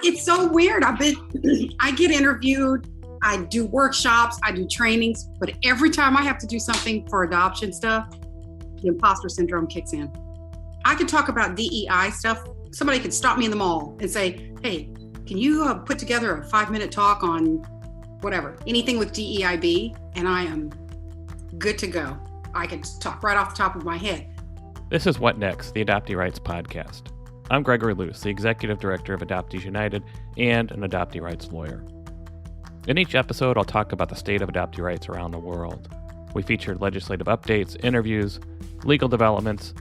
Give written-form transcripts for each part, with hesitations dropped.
It's so weird. I get interviewed, I do workshops, I do trainings, but every time I have to do something for adoption stuff, the imposter syndrome kicks in. I could talk about DEI stuff. Somebody could stop me in the mall and say, hey, can you put together a 5-minute talk on whatever, anything with DEIB? And I am good to go. I can talk right off the top of my head. This is What Next, the Adoptee Rights Podcast. I'm Gregory Luce, the Executive Director of Adoptees United and an adoptee rights lawyer. In each episode, I'll talk about the state of adoptee rights around the world. We feature legislative updates, interviews, legal developments,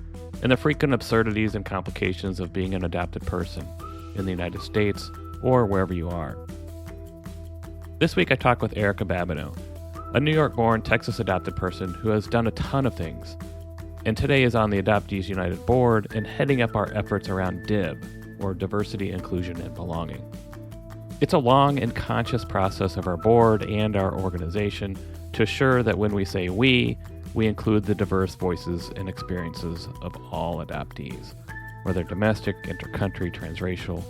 and the frequent absurdities and complications of being an adopted person in the United States or wherever you are. This week, I talk with Erica Babino, a New York-born, Texas-adopted person who has done a ton of things, and today is on the Adoptees United board and heading up our efforts around DIB, or Diversity, Inclusion, and Belonging. It's a long and conscious process of our board and our organization to assure that when we say we include the diverse voices and experiences of all adoptees, whether domestic, intercountry, transracial,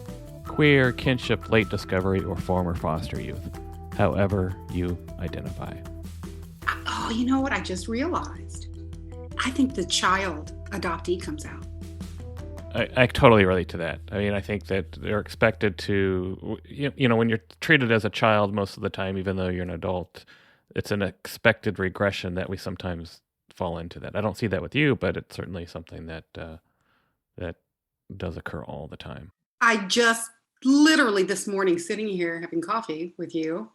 queer, kinship, late discovery, or former foster youth, however you identify. Oh, you know what I just realized? I think the child adoptee comes out. I totally relate to that. I mean, I think that they're expected to, you know, when you're treated as a child most of the time, even though you're an adult, it's an expected regression that we sometimes fall into that. I don't see that with you, but it's certainly something that does occur all the time. I just literally this morning sitting here having coffee with you,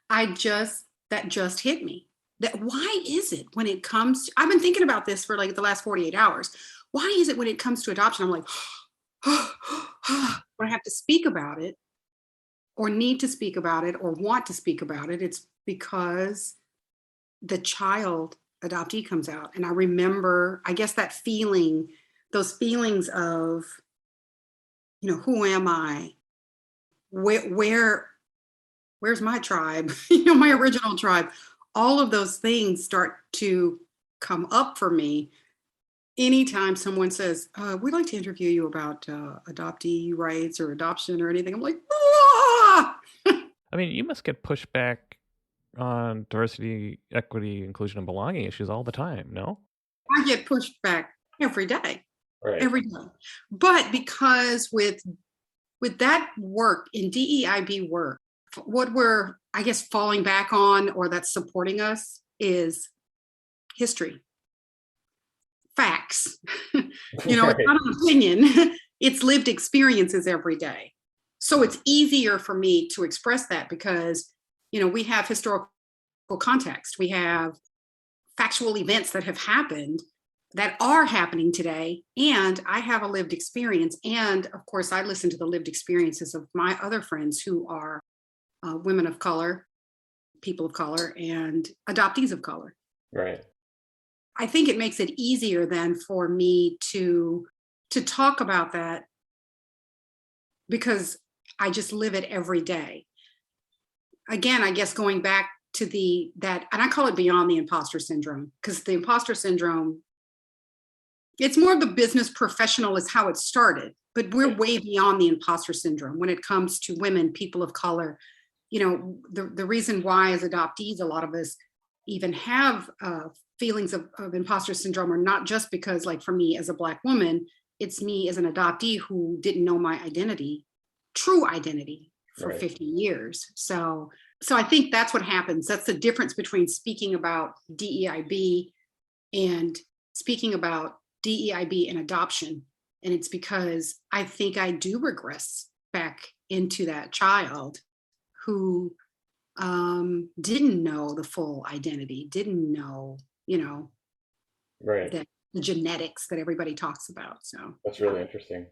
that just hit me. That why is it when it comes to, I've been thinking about this for like the last 48 hours. Why is it when it comes to adoption, I'm like, when I have to speak about it or need to speak about it or want to speak about it, it's because the child adoptee comes out. And I remember, I guess that feeling, those feelings of, you know, who am I? Where's my tribe? You know, my original tribe. All of those things start to come up for me anytime someone says, we'd like to interview you about adoptee rights or adoption or anything. I'm like, ah! I mean, you must get pushback on diversity, equity, inclusion, and belonging issues all the time, no? I get pushed back every day. Right. Every day. But because with that work in DEIB work, what we're, I guess, falling back on or that's supporting us is history, facts. You know, It's not an opinion. It's lived experiences every day. So it's easier for me to express that because, you know, we have historical context. We have factual events that have happened that are happening today. And I have a lived experience. And of course, I listen to the lived experiences of my other friends who are women of color, people of color, and adoptees of color. Right. I think it makes it easier then for me to talk about that because I just live it every day. Again, I guess going back to and I call it beyond the imposter syndrome, because the imposter syndrome, it's more of the business professional is how it started, but we're way beyond the imposter syndrome when it comes to women, people of color. You know, the reason why as adoptees, a lot of us even have feelings of imposter syndrome are not just because, like for me as a Black woman, it's me as an adoptee who didn't know my identity, true identity for 50 years. So I think that's what happens. That's the difference between speaking about DEIB and speaking about DEIB and adoption. And it's because I think I do regress back into that child who didn't know the full identity, didn't know, you know, the genetics that everybody talks about. So that's really interesting.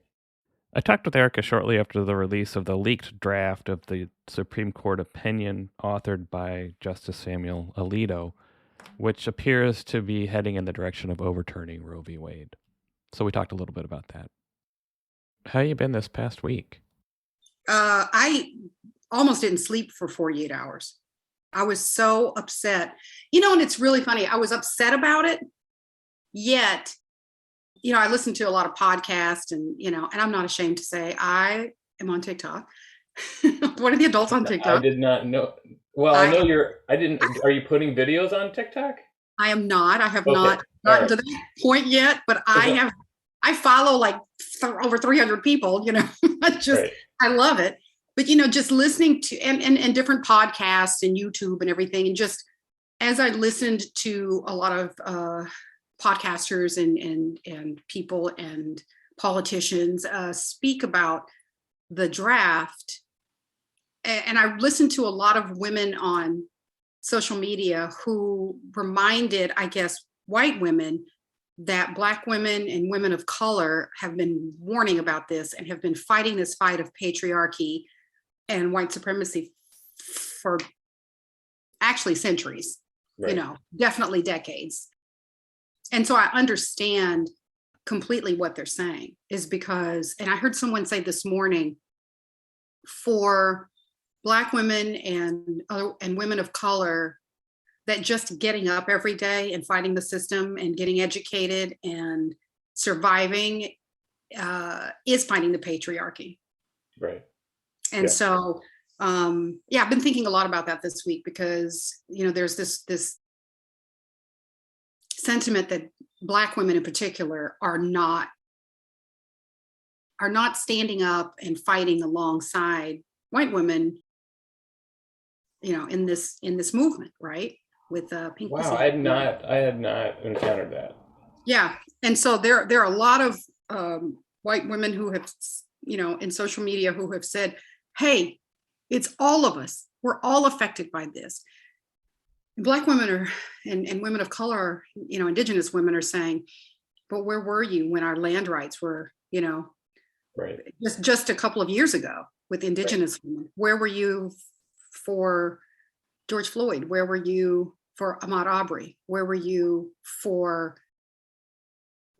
I talked with Erica shortly after the release of the leaked draft of the Supreme Court opinion authored by Justice Samuel Alito, which appears to be heading in the direction of overturning Roe v. Wade. So we talked a little bit about that. How you been this past week? I almost didn't sleep for 48 hours. I was so upset. You know, and it's really funny. I was upset about it, yet, you know, I listen to a lot of podcasts and, you know, and I'm not ashamed to say I am on TikTok. What are the adults on I TikTok? did not know. Well, I know I didn't. Are you putting videos on TikTok? I am not. I have Okay. not All gotten right. to that point yet, but I follow like over 300 people, Right. I love it. But, just listening to, and different podcasts and YouTube and everything. And just as I listened to a lot of podcasters and people and politicians speak about the draft, and I listened to a lot of women on social media who reminded, I guess, white women that Black women and women of color have been warning about this and have been fighting this fight of patriarchy and white supremacy for actually centuries, Right. definitely decades. And so I understand completely what they're saying is because, and I heard someone say this morning, for Black women and women of color, that just getting up every day and fighting the system and getting educated and surviving is fighting the patriarchy. Right. And so, I've been thinking a lot about that this week because, there's this sentiment that Black women in particular are not standing up and fighting alongside white women, in this movement, right? With Pink Wow, Pussy. I had not encountered that. Yeah, and so there are a lot of white women who have, in social media who have said, "Hey, it's all of us. We're all affected by this." Black women and women of color, indigenous women are saying, "But where were you when our land rights were, Right. just a couple of years ago with indigenous women? Where were you for George Floyd? Where were you for Ahmaud Arbery? Where were you for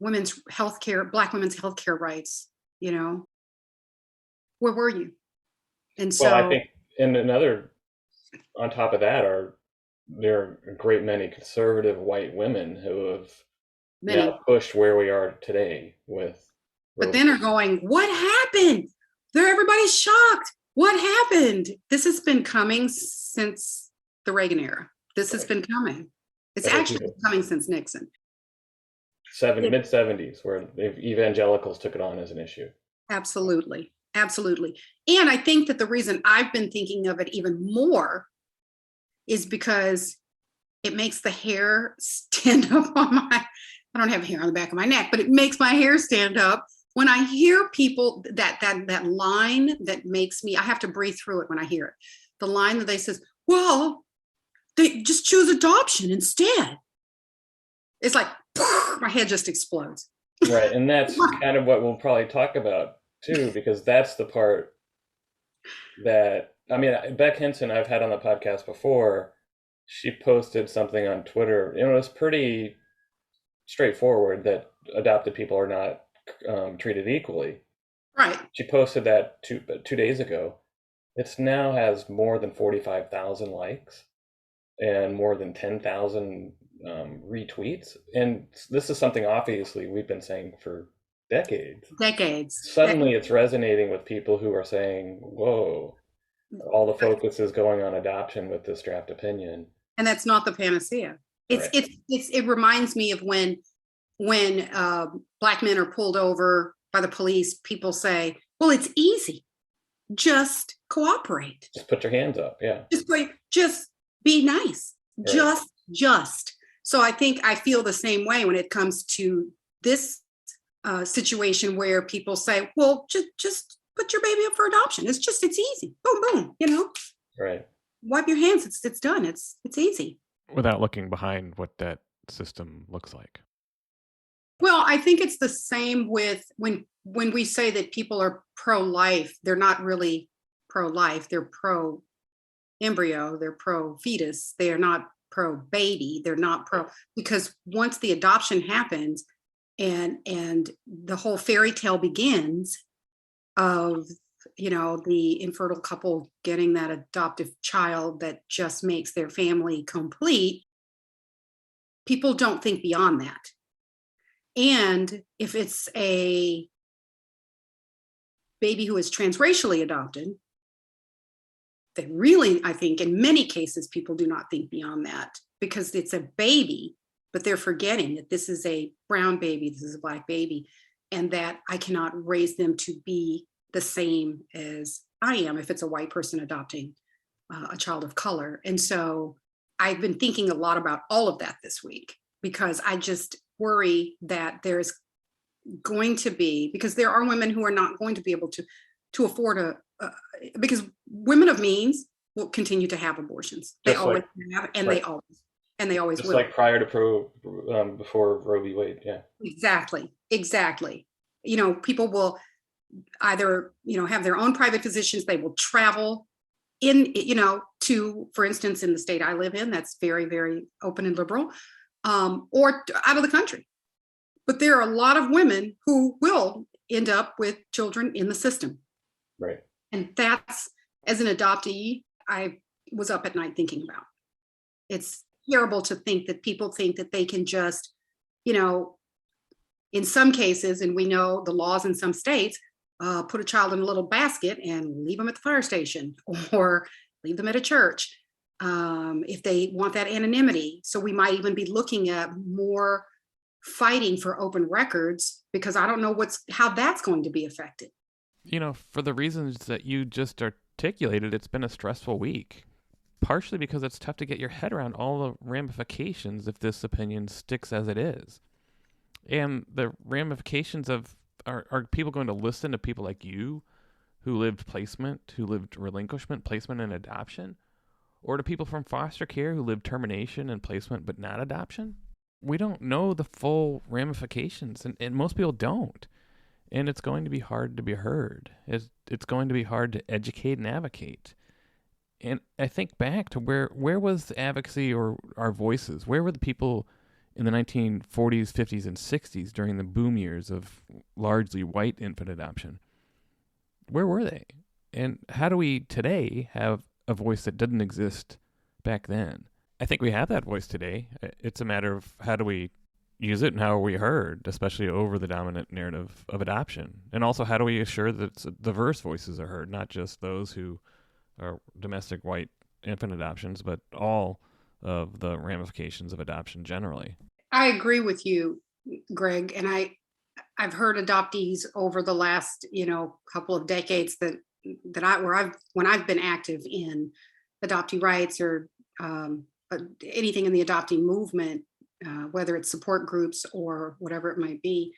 women's healthcare, Black women's healthcare rights? Where were you?" And so, Well, I think, and another on top of that there are a great many conservative white women who have now pushed where we are today with. But then are going, "What happened? Everybody's shocked. What happened?" This has been coming since the Reagan era. This has been coming. It's actually been coming since Nixon. Mid-70s, where evangelicals took it on as an issue. Absolutely. Absolutely. And I think that the reason I've been thinking of it even more is because it makes the hair stand up on I don't have hair on the back of my neck, but it makes my hair stand up when I hear people that line that makes me, I have to breathe through it when I hear it. The line that they says, "Well, they just choose adoption instead." It's like, my head just explodes. Right. And that's kind of what we'll probably talk about too, because that's the part that, Beck Hinson, I've had on the podcast before. She posted something on Twitter. It was pretty straightforward that adopted people are not treated equally. Right. She posted that 2 days ago. It's now has more than 45,000 likes and more than 10,000 retweets. And this is something obviously we've been saying for decades. Suddenly it's resonating with people who are saying, whoa, all the focus is going on adoption with this draft opinion. And that's not the panacea. It reminds me of when Black men are pulled over by the police, people say, "Well, it's easy. Just cooperate. Just put your hands up." Yeah. Just be nice. Right. Just. So I think I feel the same way when it comes to this situation where people say, "Well, just put your baby up for adoption. It's easy. Boom, boom, Right. Wipe your hands. It's done. It's easy." Without looking behind what that system looks like. Well, I think it's the same with when we say that people are pro-life, they're not really pro-life, they're pro-embryo, they're pro-fetus, they are not pro-baby, they're not because once the adoption happens and the whole fairy tale begins of, the infertile couple getting that adoptive child that just makes their family complete, people don't think beyond that. And if it's a baby who is transracially adopted, they really, I think in many cases, people do not think beyond that because it's a baby, but they're forgetting that this is a brown baby, this is a Black baby, and that I cannot raise them to be the same as I am if it's a white person adopting a child of color. And so I've been thinking a lot about all of that this week because I just worry that there's going to be, because there are women who are not going to be able to afford because women of means will continue to have abortions. They always have, and right. they always Just will. like prior to before Roe v. Wade, yeah. Exactly. People will either, have their own private physicians. They will travel to, for instance, in the state I live in, that's very, very open and liberal, or out of the country. But there are a lot of women who will end up with children in the system. Right. And that's, as an adoptee, I was up at night thinking about. It's terrible to think that people think that they can just, in some cases, and we know the laws in some states, put a child in a little basket and leave them at the fire station or leave them at a church if they want that anonymity. So we might even be looking at more fighting for open records because I don't know how that's going to be affected. For the reasons that you just articulated, it's been a stressful week, partially because it's tough to get your head around all the ramifications if this opinion sticks as it is. And the ramifications of, are people going to listen to people like you who lived placement, who lived relinquishment, placement, and adoption? Or to people from foster care who lived termination and placement but not adoption? We don't know the full ramifications, and most people don't. And it's going to be hard to be heard. It's going to be hard to educate and advocate. And I think back to where was the advocacy or our voices? Where were the people in the 1940s, 50s, and 60s during the boom years of largely white infant adoption? Where were they? And how do we today have a voice that didn't exist back then? I think we have that voice today. It's a matter of how do we use it and how are we heard, especially over the dominant narrative of adoption? And also, how do we assure that diverse voices are heard, not just those who are domestic white infant adoptions, but all of the ramifications of adoption generally? I agree with you, Greg. And I've heard adoptees over the last, couple of decades when I've been active in adoptee rights or anything in the adoptee movement, whether it's support groups or whatever it might be,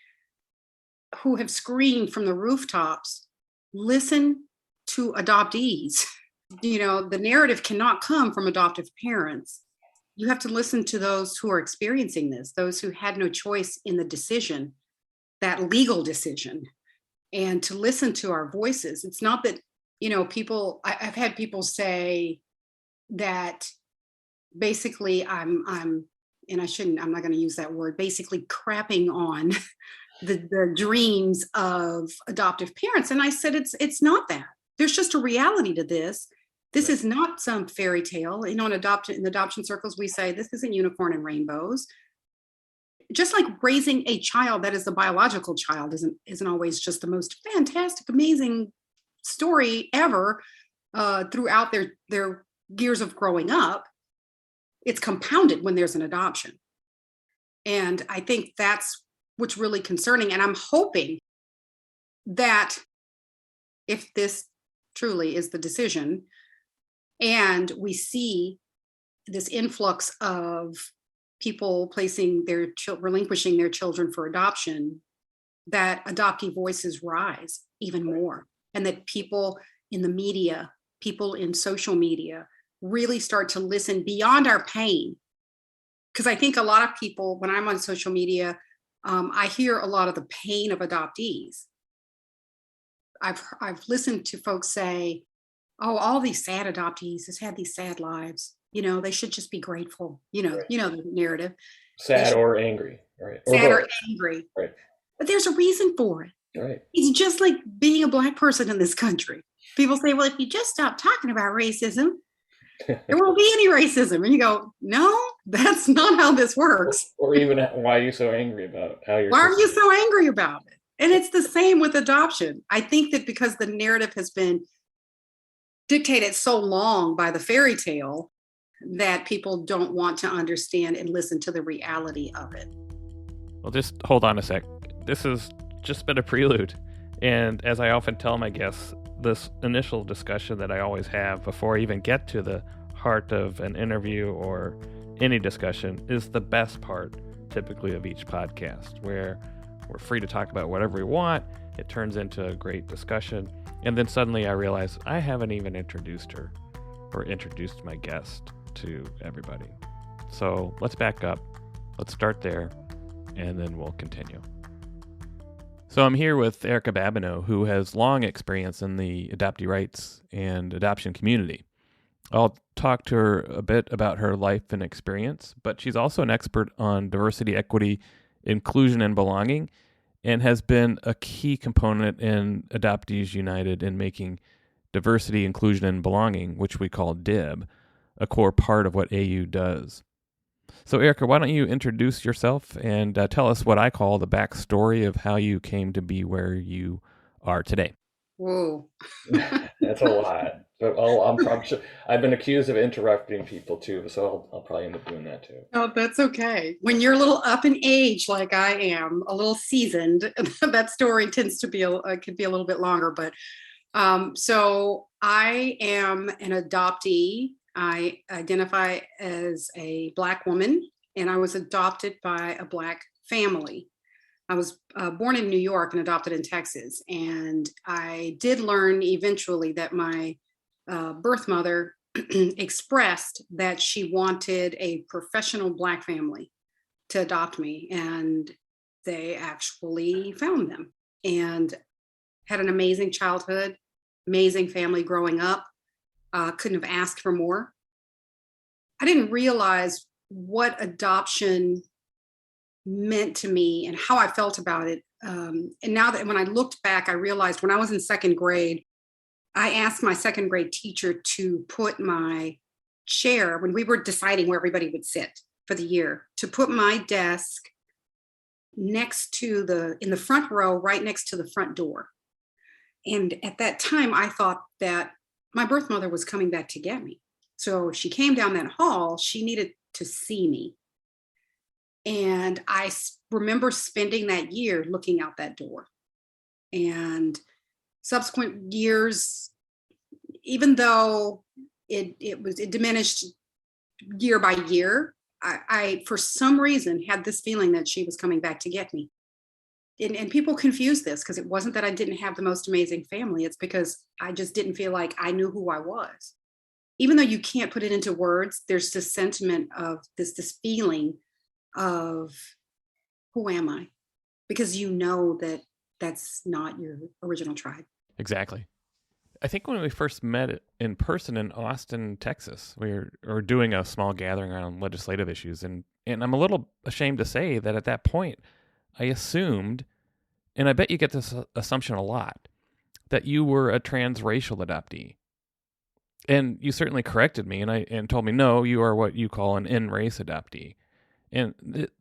who have screamed from the rooftops, listen to adoptees. The narrative cannot come from adoptive parents. You have to listen to those who are experiencing this, those who had no choice in the decision, that legal decision, and to listen to our voices. It's not that, I've had people say that basically I'm not going to use that word, basically crapping on the dreams of adoptive parents. And I said, it's not that. There's just a reality to this. This is not some fairy tale. In adoption circles, we say this isn't unicorn and rainbows. Just like raising a child that is a biological child isn't always just the most fantastic, amazing story ever throughout their years of growing up. It's compounded when there's an adoption. And I think that's what's really concerning. And I'm hoping that if this truly is the decision, and we see this influx of people relinquishing their children for adoption, that adoptee voices rise even more. And that people in the media, people in social media really start to listen beyond our pain. Because I think a lot of people, when I'm on social media, I hear a lot of the pain of adoptees. I've listened to folks say, oh, all these sad adoptees has had these sad lives. They should just be grateful. Right. The narrative. Sad or angry, right? Sad or angry. Right. But there's a reason for it. Right. It's just like being a Black person in this country. People say, well, if you just stop talking about racism, there won't be any racism. And you go, no, that's not how this works. Or even why are you so angry about how you're. Why are you so angry about it? And it's the same with adoption. I think that because the narrative has been dictated so long by the fairy tale that people don't want to understand and listen to the reality of it. Well, just hold on a sec. This has just been a prelude. And as I often tell my guests, this initial discussion that I always have before I even get to the heart of an interview or any discussion is the best part, typically, of each podcast, where we're free to talk about whatever we want. It turns into a great discussion. And then suddenly I realize I haven't even introduced her or introduced my guest to everybody. So let's back up. Let's start there, and then we'll continue. So I'm here with Erica Babino, who has long experience in the adoptee rights and adoption community. I'll talk to her a bit about her life and experience, but she's also an expert on diversity, equity, inclusion, and belonging, and has been a key component in Adoptees United in making diversity, inclusion, and belonging, which we call DIB, a core part of what AU does. So, Erica, why don't you introduce yourself and tell us what I call the backstory of how you came to be where you are today. Whoa. That's a lot. But I'm probably sure. I've been accused of interrupting people too, so I'll probably end up doing that too. Oh, that's okay. When you're a little up in age, like I am, a little seasoned, that story tends to be could be a little bit longer. But so I am an adoptee. I identify as a Black woman, and I was adopted by a Black family. I was born in New York and adopted in Texas. And I did learn eventually that my birth mother expressed that she wanted a professional Black family to adopt me. And they actually found them and had an amazing childhood, amazing family growing up. Couldn't have asked for more. I didn't realize what adoption meant to me and how I felt about it. And now that when I looked back, I realized when I was in second grade, I asked my second grade teacher to put my chair, when we were deciding where everybody would sit for the year, to put my desk next to in the front row, right next to the front door. And at that time, I thought that my birth mother was coming back to get me. So she came down that hall, she needed to see me. And I remember spending that year looking out that door. And subsequent years, even though it diminished year by year, I for some reason had this feeling that she was coming back to get me. And people confuse this because it wasn't that I didn't have the most amazing family. It's because I just didn't feel like I knew who I was. Even though you can't put it into words, there's this sentiment of this feeling of who am I? Because you know that that's not your original tribe. Exactly. I think when we first met in person in Austin, Texas, we were doing a small gathering around legislative issues. And I'm a little ashamed to say that at that point, I assumed, and I bet you get this assumption a lot, that you were a transracial adoptee. And you certainly corrected me and told me, no, you are what you call an in-race adoptee. And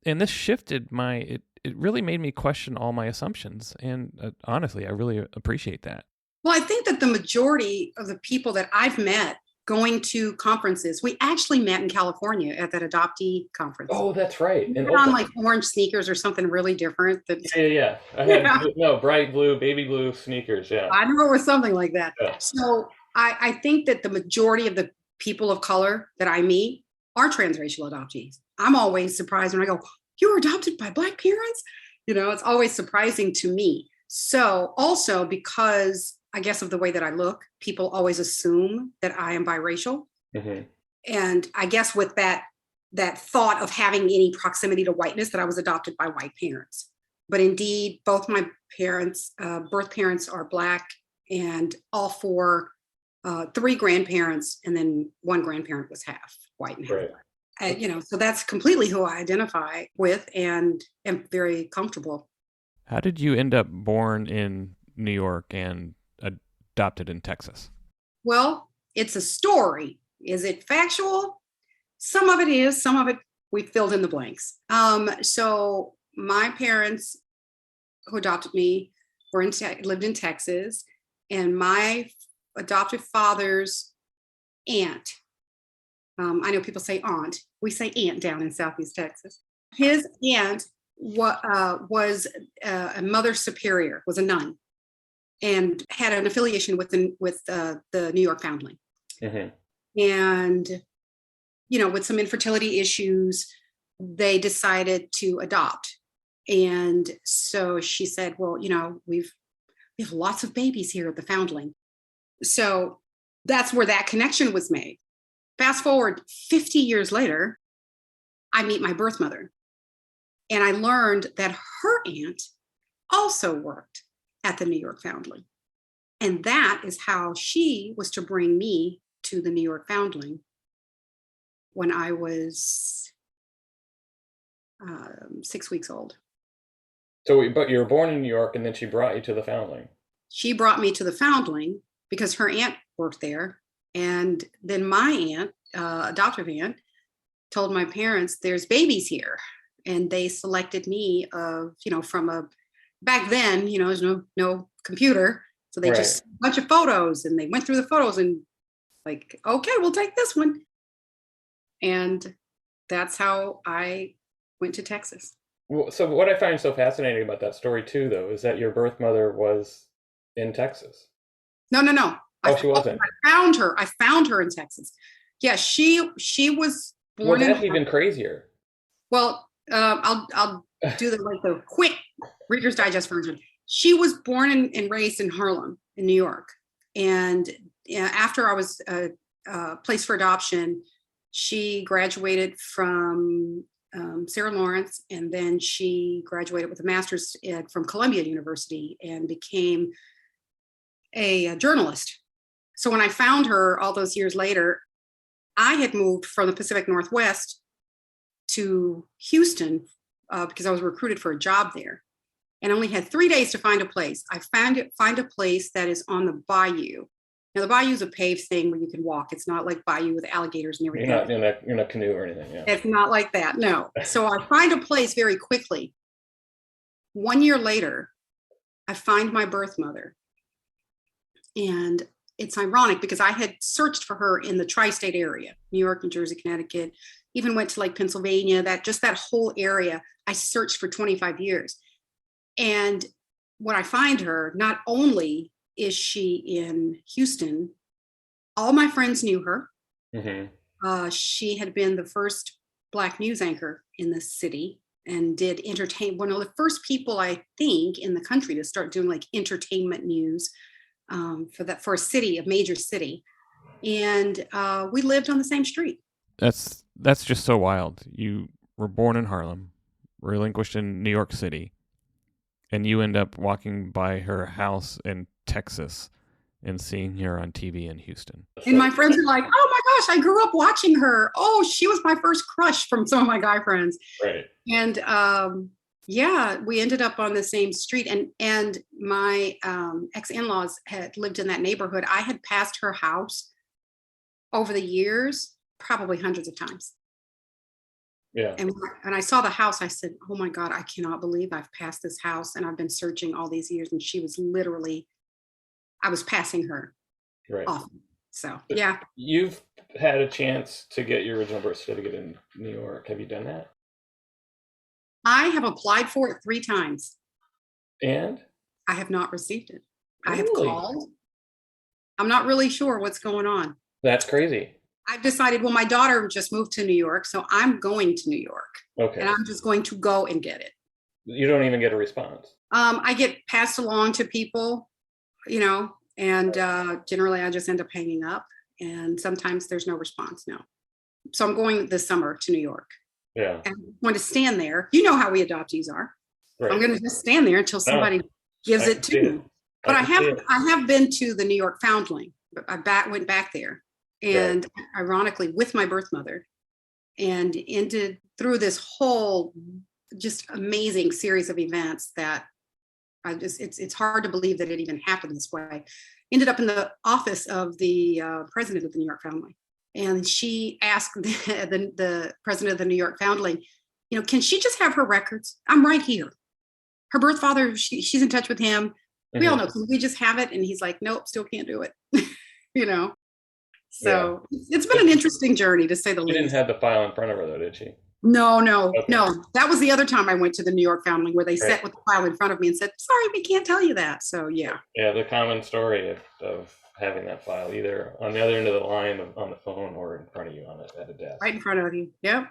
this shifted it really made me question all my assumptions. And honestly, I really appreciate that. Well, I think that the majority of the people that I've met going to conferences, we actually met in California at that adoptee conference. Oh, that's right. And on like orange sneakers or something really different. Yeah. I had bright blue, baby blue sneakers. Yeah. I know it was something like that. Yeah. So I think that the majority of the people of color that I meet are transracial adoptees. I'm always surprised when I go, you were adopted by Black parents? It's always surprising to me. So also because I guess of the way that I look, people always assume that I am biracial. Mm-hmm. And I guess with that thought of having any proximity to whiteness, that I was adopted by white parents. But indeed, both my parents, birth parents are Black, and all four, 3 grandparents, and then 1 grandparent was half white and half Black. So that's completely who I identify with and am very comfortable. How did you end up born in New York and adopted in Texas? Well, it's a story. Is it factual? Some of it is, some of it we filled in the blanks. So my parents who adopted me lived in Texas, and my adoptive father's aunt. I know people say aunt. We say aunt down in Southeast Texas. His aunt was a mother superior, was a nun, and had an affiliation with the New York Foundling. Mm-hmm. And, with some infertility issues, they decided to adopt. And so she said, well, we have lots of babies here at the Foundling. So that's where that connection was made. Fast forward 50 years later, I meet my birth mother. And I learned that her aunt also worked at the New York Foundling. And that is how she was to bring me to the New York Foundling when I was 6 weeks old. So, but you were born in New York, and then she brought you to the Foundling. She brought me to the Foundling because her aunt worked there. And then my aunt, adoptive aunt, told my parents, there's babies here. And they selected me from back then, there's no computer. So they just a bunch of photos, and they went through the photos and like, okay, we'll take this one. And that's how I went to Texas. Well, so what I find so fascinating about that story too, though, is that your birth mother was in Texas. No. Oh, she wasn't. I found her in Texas. Yeah, she was born. Well, that's even crazier. Well, I'll do the quick Reader's Digest version. She was born and raised in Harlem, in New York, and after I was placed for adoption, she graduated from Sarah Lawrence, and then she graduated with a master's from Columbia University and became a journalist. So when I found her all those years later, I had moved from the Pacific Northwest to Houston because I was recruited for a job there, and only had 3 days to find a place. I find a place that is on the bayou. Now the bayou is a paved thing where you can walk. It's not like bayou with alligators and everything. You're not in a canoe or anything. Yeah. It's not like that. No. So I find a place very quickly. 1 year later, I find my birth mother. And it's ironic because I had searched for her in the tri-state area, New York, New Jersey, Connecticut, even went to like Pennsylvania, that whole area. I searched for 25 years. And when I find her, not only is she in Houston, all my friends knew her. Mm-hmm. She had been the first Black news anchor in the city and did one of the first people, I think, in the country to start doing like entertainment news for a major city. And we lived on the same street. That's just so wild. You were born in Harlem, relinquished in New York City, and you end up walking by her house in Texas and seeing her on TV in Houston. And my friends are like, oh my gosh, I grew up watching her. Oh, she was my first crush from some of my guy friends. Right. And we ended up on the same street. And my ex-in-laws had lived in that neighborhood. I had passed her house over the years, probably hundreds of times. Yeah. And I saw the house, I said, oh my God, I cannot believe I've passed this house. And I've been searching all these years. And she was literally, I was passing her often. So, yeah. You've had a chance to get your original birth certificate in New York. Have you done that? I have applied for it 3 times. And? I have not received it. Really? I have called. I'm not really sure what's going on. That's crazy. I've decided, well, my daughter just moved to New York, so I'm going to New York. Okay. And I'm just going to go and get it. You don't even get a response. I get passed along to people, and generally I just end up hanging up, and sometimes there's no response. No. So I'm going this summer to New York. Yeah. And I'm going to stand there. You know how we adoptees are. Right. I'm going to just stand there until somebody gives it to me. But I have been to the New York Foundling. I went back there. And ironically, with my birth mother, and ended through this whole just amazing series of events that it's hard to believe that it even happened this way. Ended up in the office of the president of the New York Foundling. And she asked the president of the New York Foundling, can she just have her records? I'm right here. her birth father, she's in touch with him. We all Mhm. know, can we just have it? And he's like, nope, still can't do it. You know? Yeah. So it's been an interesting journey, to say the She didn't least. have the file in front of her though, did she? No, no, Okay. no. That was the other time I went to the New York family, where they Right. sat with the file in front of me and said, sorry, we can't tell you that. So yeah. Yeah, the common story of having that file either on the other end of the line on the phone or in front of you at a desk. Right in front of you. Yep.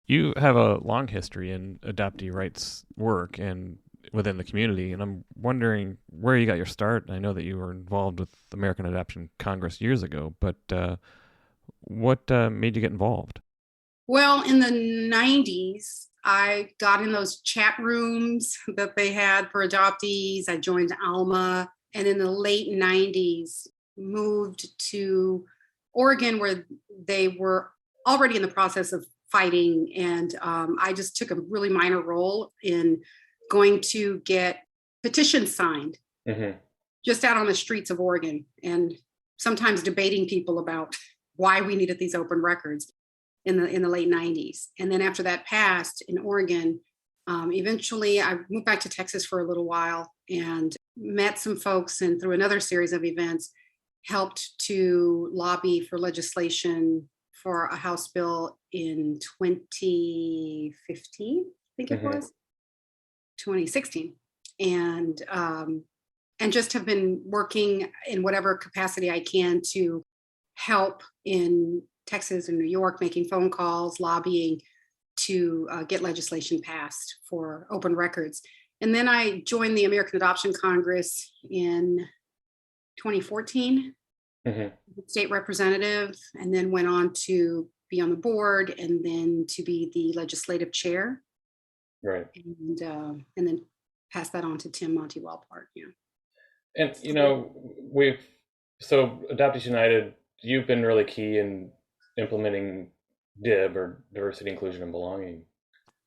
You have a long history in adoptee rights work and within the community, and I'm wondering where you got your start. I know that you were involved with the American Adoption Congress years ago, but what made you get involved? Well, in the 90s, I got in those chat rooms that they had for adoptees. I joined ALMA, and in the late 90s, moved to Oregon, where they were already in the process of fighting. And I just took a really minor role in going to get petitions signed Hmm. just out on the streets of Oregon, and sometimes debating people about why we needed these open records in the late 90s. And then after that passed in Oregon, eventually I moved back to Texas for a little while and met some folks, and through another series of events, helped to lobby for legislation for a House bill in 2015, I think it Hmm. was 2016. And just have been working in whatever capacity I can to help in Texas and New York, making phone calls, lobbying to get legislation passed for open records. And then I joined the American Adoption Congress in 2014, Hmm. state representative, and then went on to be on the board, and then to be the legislative chair, Right. and then pass that on to Tim Monty-Wellpart. Yeah. And so Adoptees United, you've been really key in implementing DIB, or diversity, inclusion, and belonging.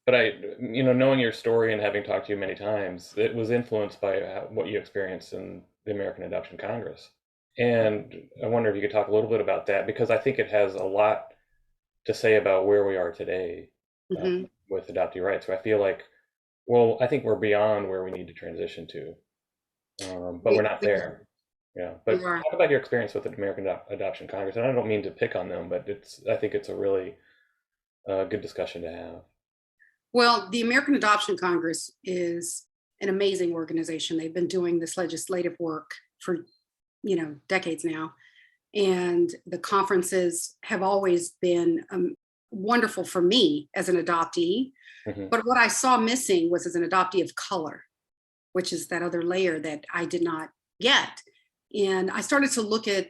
But knowing your story and having talked to you many times, it was influenced by what you experienced in the American Adoption Congress. And I wonder if you could talk a little bit about that, because I think it has a lot to say about where we are today Mhm. with adoptee rights. So I feel like, well, I think we're beyond where we need to transition to, but we're not there. Yeah. We But are. talk about your experience with the American Adoption Congress. And I don't mean to pick on them, but I think it's a really good discussion to have. Well, the American Adoption Congress is an amazing organization. They've been doing this legislative work for, decades now. And the conferences have always been wonderful for me as an adoptee. Hmm. But what I saw missing was, as an adoptee of color, which is that other layer that I did not get. And I started to look at,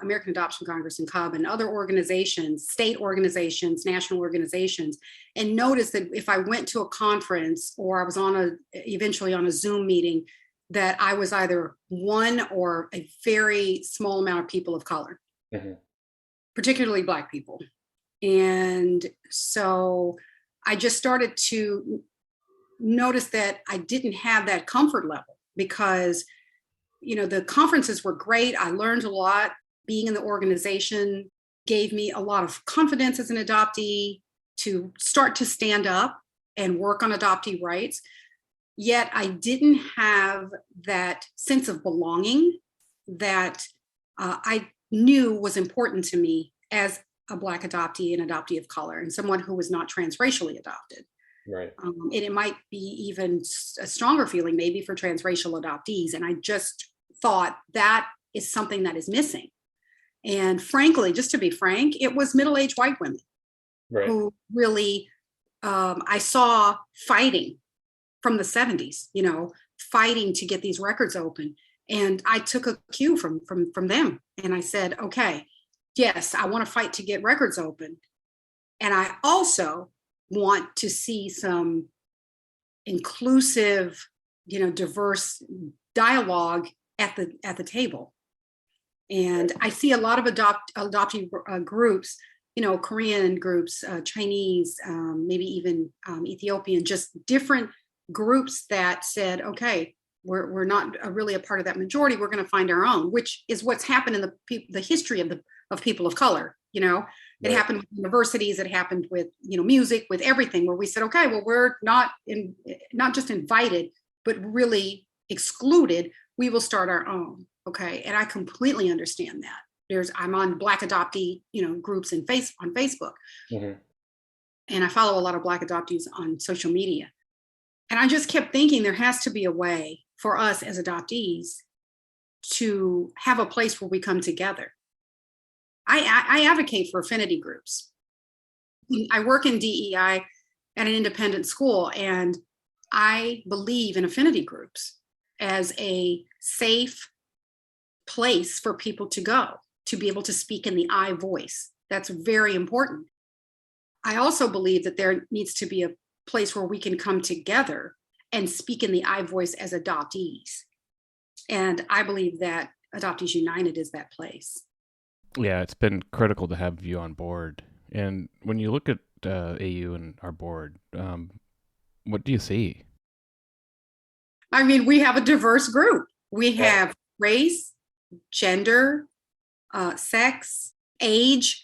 American Adoption Congress and CUB and other organizations, state organizations, national organizations, and noticed that if I went to a conference, or I was eventually on a Zoom meeting, that I was either one or a very small amount of people of color, Hmm. particularly Black people. And so I just started to notice that I didn't have that comfort level, because the conferences were great. I learned a lot. Being in the organization gave me a lot of confidence as an adoptee to start to stand up and work on adoptee rights. Yet I didn't have that sense of belonging that I knew was important to me as a Black adoptee and adoptee of color, and someone who was not transracially adopted. Right. And it might be even a stronger feeling maybe for transracial adoptees. And I just thought that is something that is missing. And frankly, just to be frank, it was middle-aged white women Right. who really I saw fighting from the 70s, fighting to get these records open. And I took a cue from them. And I said, okay, yes, I want to fight to get records open. And I also want to see some inclusive, diverse dialogue at the table. And I see a lot of adoptee groups, Korean groups, Chinese, maybe even Ethiopian, just different groups that said, okay, we're not really a part of that majority. We're going to find our own, which is what's happened in the history of people of color. You know, it Right. happened with universities. It happened with, music, with everything, where we said, okay, well, we're not just invited, but really excluded. We will start our own. Okay. And I completely understand that. I'm on Black adoptee, groups on Facebook. Hmm. And I follow a lot of Black adoptees on social media. And I just kept thinking there has to be a way for us as adoptees to have a place where we come together. I advocate for affinity groups. I work in DEI at an independent school, and I believe in affinity groups as a safe place for people to go, to be able to speak in the I voice. That's very important. I also believe that there needs to be a place where we can come together and speak in the I voice as adoptees. And I believe that Adoptees United is that place. Yeah, it's been critical to have you on board. And when you look at AU and our board, what do you see? I mean, we have a diverse group. We have race, gender, sex, age,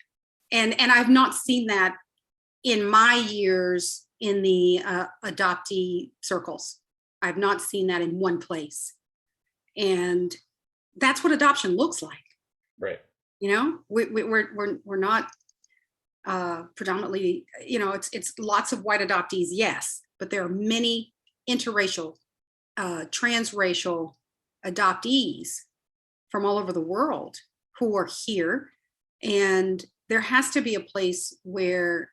and I've not seen that in my years in the adoptee circles. I've not seen that in one place. And that's what adoption looks like. Right. We're not predominantly, it's lots of white adoptees, yes, but there are many interracial, transracial adoptees from all over the world who are here. And there has to be a place where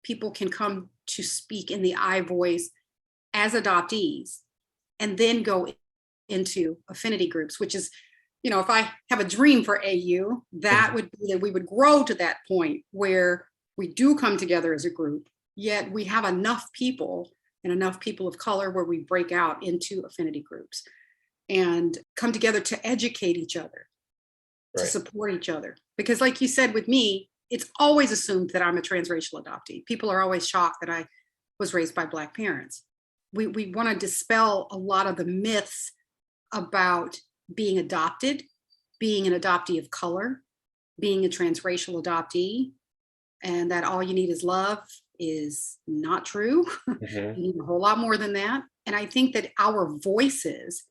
people can come to speak in the I voice as adoptees and then go into affinity groups, which is, if I have a dream for AU, that would be that we would grow to that point where we do come together as a group, yet we have enough people and enough people of color where we break out into affinity groups and come together to educate each other, to support each other. Because like you said, with me, it's always assumed that I'm a transracial adoptee. People are always shocked that I was raised by Black parents. We want to dispel a lot of the myths about being adopted, being an adoptee of color, being a transracial adoptee, and that all you need is love is not true. Mm-hmm. You need a whole lot more than that. And I think that our voices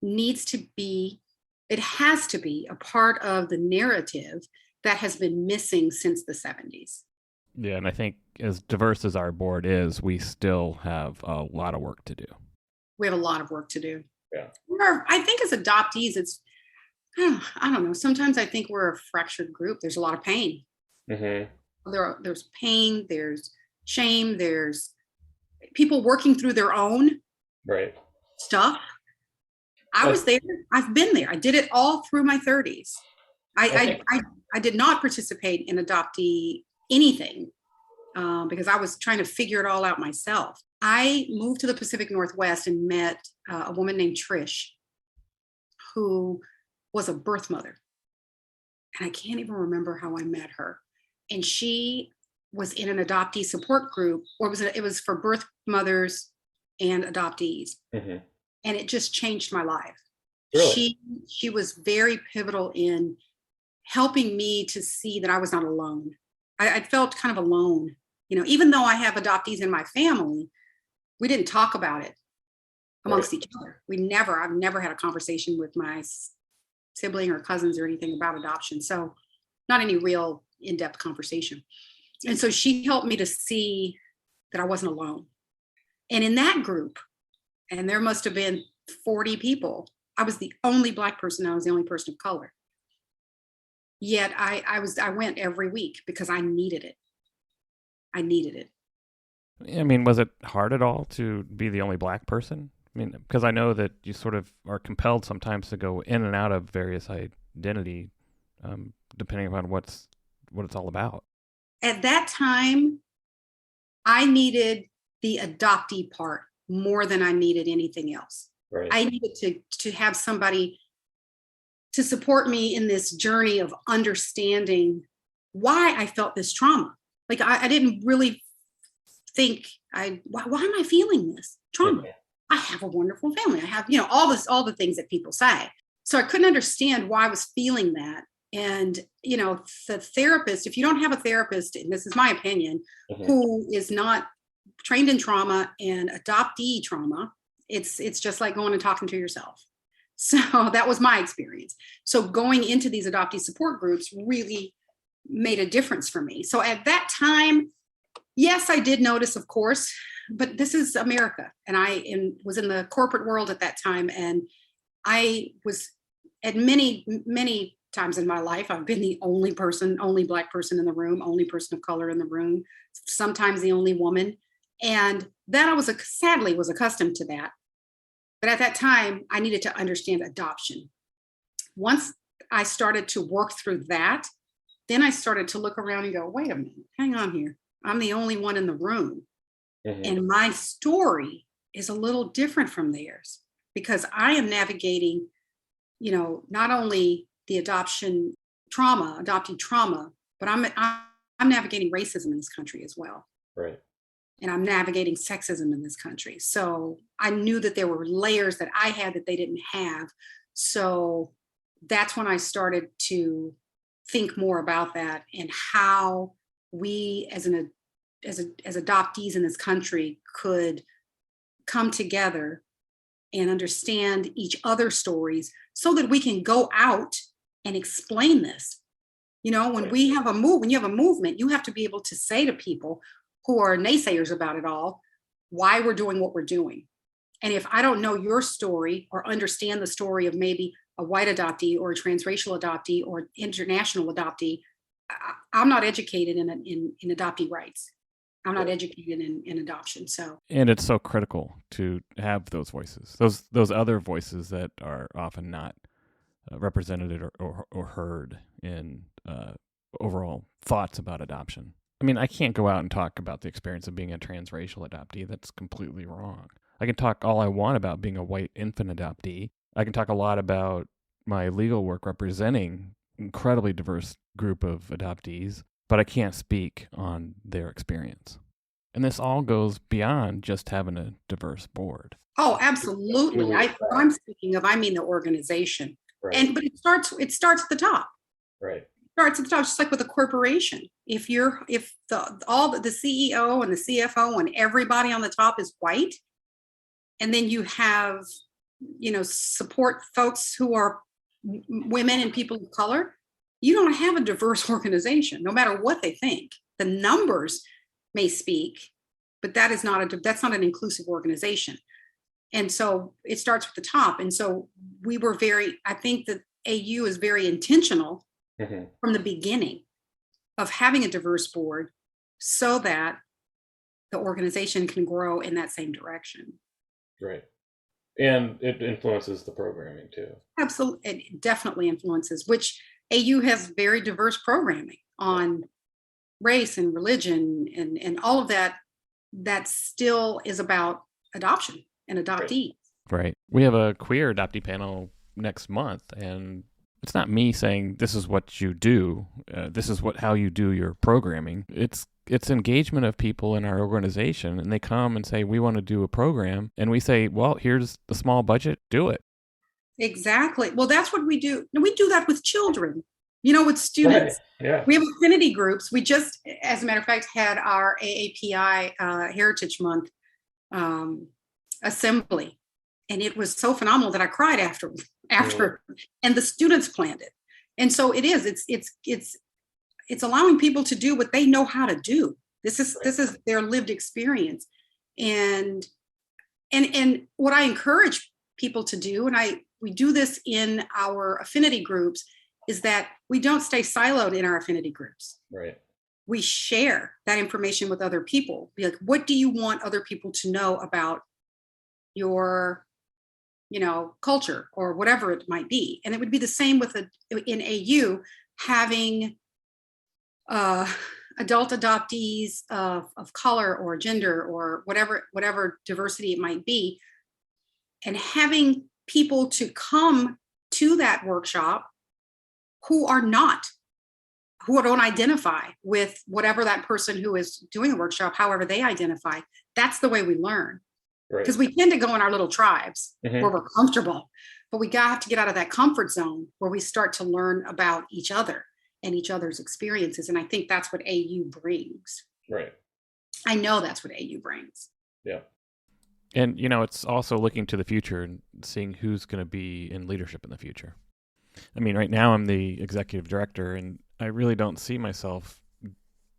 it has to be a part of the narrative that has been missing since the 70s. Yeah, and I think as diverse as our board is, we still have a lot of work to do. We have a lot of work to do. Yeah. I think as adoptees, I don't know. Sometimes I think we're a fractured group. There's a lot of pain. Mm-hmm. There's pain, there's shame, there's people working through their own stuff. I was there. I've been there. I did it all through my 30s. I did not participate in adoptee anything because I was trying to figure it all out myself. I moved to the Pacific Northwest and met a woman named Trish, who was a birth mother. And I can't even remember how I met her. And she was in an adoptee support group, or it was for birth mothers and adoptees. Mm-hmm. And it just changed my life. Really? She was very pivotal in helping me to see that I was not alone. I felt kind of alone, even though I have adoptees in my family, we didn't talk about it amongst each other. I've never had a conversation with my sibling or cousins or anything about adoption. So not any real in-depth conversation. And so she helped me to see that I wasn't alone. And in that group, and there must have been 40 people, I was the only Black person. I was the only person of color. Yet I went every week because I needed it. I needed it. I mean, was it hard at all to be the only Black person? I mean, because I know that you sort of are compelled sometimes to go in and out of various identity, depending upon what it's all about. At that time, I needed the adoptee part more than I needed anything else. Right. I needed to have somebody to support me in this journey of understanding why I felt this trauma. Like I didn't really think why am I feeling this trauma? I have a wonderful family. I have, all the things that people say. So I couldn't understand why I was feeling that. And, the therapist, if you don't have a therapist, and this is my opinion, who is not trained in trauma and adoptee trauma, it's just like going and talking to yourself. So that was my experience. So going into these adoptee support groups really made a difference for me. So at that time, yes, I did notice, of course, but this is America. And I was in the corporate world at that time. And I was at many, many times in my life, I've been the only Black person in the room, only person of color in the room, sometimes the only woman. And that I sadly was accustomed to that. But at that time, I needed to understand adoption. Once I started to work through that, then I started to look around and go, wait a minute, hang on here. I'm the only one in the room. And my story is a little different from theirs because I am navigating, not only the adoptee trauma, but I'm navigating racism in this country as well. Right. And I'm navigating sexism in this country. So I knew that there were layers that I had that they didn't have. So that's when I started to think more about that and how we as adoptees in this country could come together and understand each other's stories so that we can go out and explain this. When you have a movement, you have to be able to say to people who are naysayers about it all, why we're doing what we're doing. And if I don't know your story or understand the story of maybe a white adoptee or a transracial adoptee or international adoptee, I'm not educated in adoptee rights. I'm not educated in adoption. So, and it's so critical to have those voices, those other voices that are often not represented or heard in overall thoughts about adoption. I mean, I can't go out and talk about the experience of being a transracial adoptee. That's completely wrong. I can talk all I want about being a white infant adoptee. I can talk a lot about my legal work representing incredibly diverse group of adoptees, but I can't speak on their experience. And this all goes beyond just having a diverse board. Oh, absolutely. What I'm speaking of, I mean the organization. Right. But it starts at the top. Right. Starts at the top, just like with a corporation. If the CEO and the CFO and everybody on the top is white, and then you have, support folks who are women and people of color, you don't have a diverse organization, no matter what they think. The numbers may speak, but that's not an inclusive organization. And so it starts with the top. And so I think that AU is very intentional from the beginning of having a diverse board so that the organization can grow in that same direction. Right. And it influences the programming too. Absolutely. It definitely influences, which AU has very diverse programming on race and religion and all of that still is about adoption and adoptees. Right. We have a queer adoptee panel next month, and it's not me saying this is what you do. This is how you do your programming. It's engagement of people in our organization, and they come and say, we want to do a program. And we say, well, here's the small budget, do it. Exactly. Well, that's what we do. And we do that with children, with students. Right. Yeah. We have affinity groups. We just, as a matter of fact, had our AAPI Heritage Month assembly. And it was so phenomenal that I cried after, and the students planned it. And so it is, it's allowing people to do what they know how to do. This is their lived experience. And what I encourage people to do, and we do this in our affinity groups, is that we don't stay siloed in our affinity groups. Right. We share that information with other people. Be like, what do you want other people to know about your culture or whatever it might be? And it would be the same in AU, having adult adoptees of color or gender or whatever diversity it might be, and having people to come to that workshop who don't identify with whatever that person who is doing the workshop, however they identify. That's the way we learn. Right. Because we tend to go in our little tribes Mhm. where we're comfortable, but we have to get out of that comfort zone where we start to learn about each other and each other's experiences. And I think that's what AU brings. Right. I know that's what AU brings. Yeah. And, it's also looking to the future and seeing who's going to be in leadership in the future. I mean, right now I'm the executive director, and I really don't see myself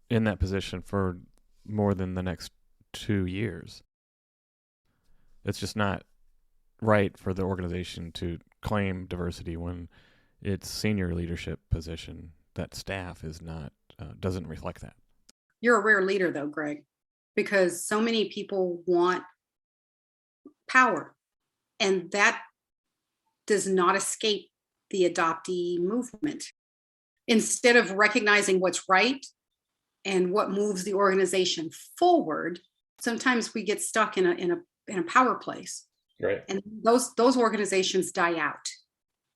in that position for more than the next 2 years. It's just not right for the organization to claim diversity when its senior leadership position, that staff is not, doesn't reflect that. You're a rare leader, though, Greg, because so many people want power, and that does not escape the adoptee movement. Instead of recognizing what's right and what moves the organization forward, sometimes we get stuck in a power place, Right. and those organizations die out.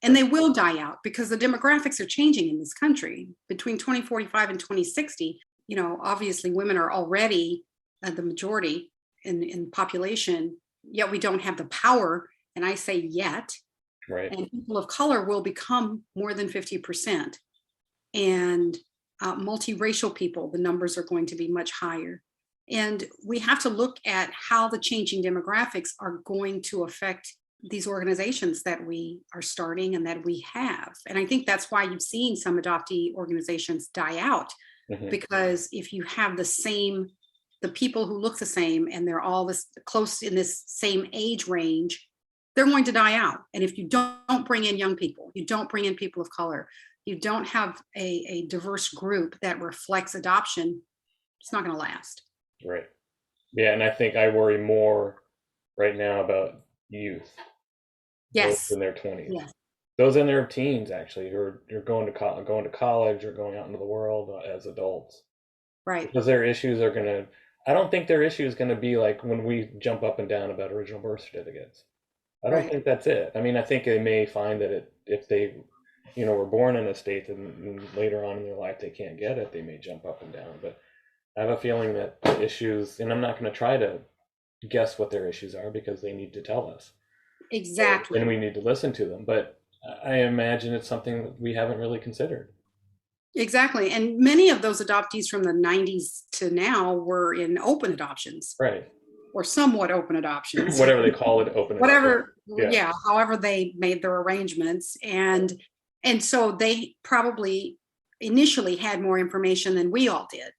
And they will die out because the demographics are changing in this country. Between 2045 and 2060, obviously women are already the majority in population, yet we don't have the power. And I say yet, Right. and people of color will become more than 50%. And multiracial people, the numbers are going to be much higher. And we have to look at how the changing demographics are going to affect these organizations that we are starting and that we have. And I think that's why you've seen some adoptee organizations die out, Mhm. because if you have the people who look the same and they're all this close in this same age range, they're going to die out. And if you don't bring in young people, you don't bring in people of color, you don't have a diverse group that reflects adoption, it's not going to last. Right. Yeah, and I think I worry more right now about youth. Yes. Those in their 20s. Yes. Those in their teens, actually, who are going to college or going out into the world as adults. Right. Because their issues are going to, I don't think their issue is going to be like when we jump up and down about original birth certificates. I don't Right. think that's it. I mean, I think they may find that if they, were born in a state and later on in their life they can't get it, they may jump up and down. But I have a feeling that the issues, and I'm not going to try to guess what their issues are because they need to tell us. Exactly. And we need to listen to them. But I imagine it's something that we haven't really considered. Exactly. And many of those adoptees from the 90s to now were in open adoptions. Right. Or somewhat open adoptions. Whatever they call it, open Whatever, yeah, however they made their arrangements. And so they probably initially had more information than we all did.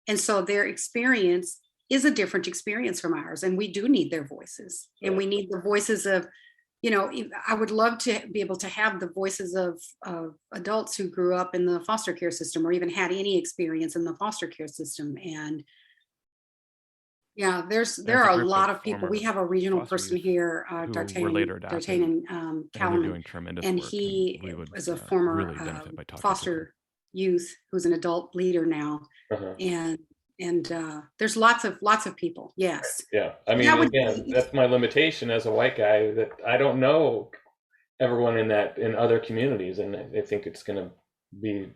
And so their experience is a different experience from ours. And we do need their voices. And Yeah. we need the voices of, I would love to be able to have the voices of adults who grew up in the foster care system or even had any experience in the foster care system. And yeah, there are a group lot of of people. former We have a regional foster person youth here, who were later adopted, D'Artagnan and they're Callman, doing tremendous and work. he we would was a former really benefit by talking to them. foster youth who's an adult leader now. Uh-huh. And there's lots of people. Yes. Yeah. I mean, again, that's my limitation as a white guy, that I don't know everyone in other communities. And I think it's going to be,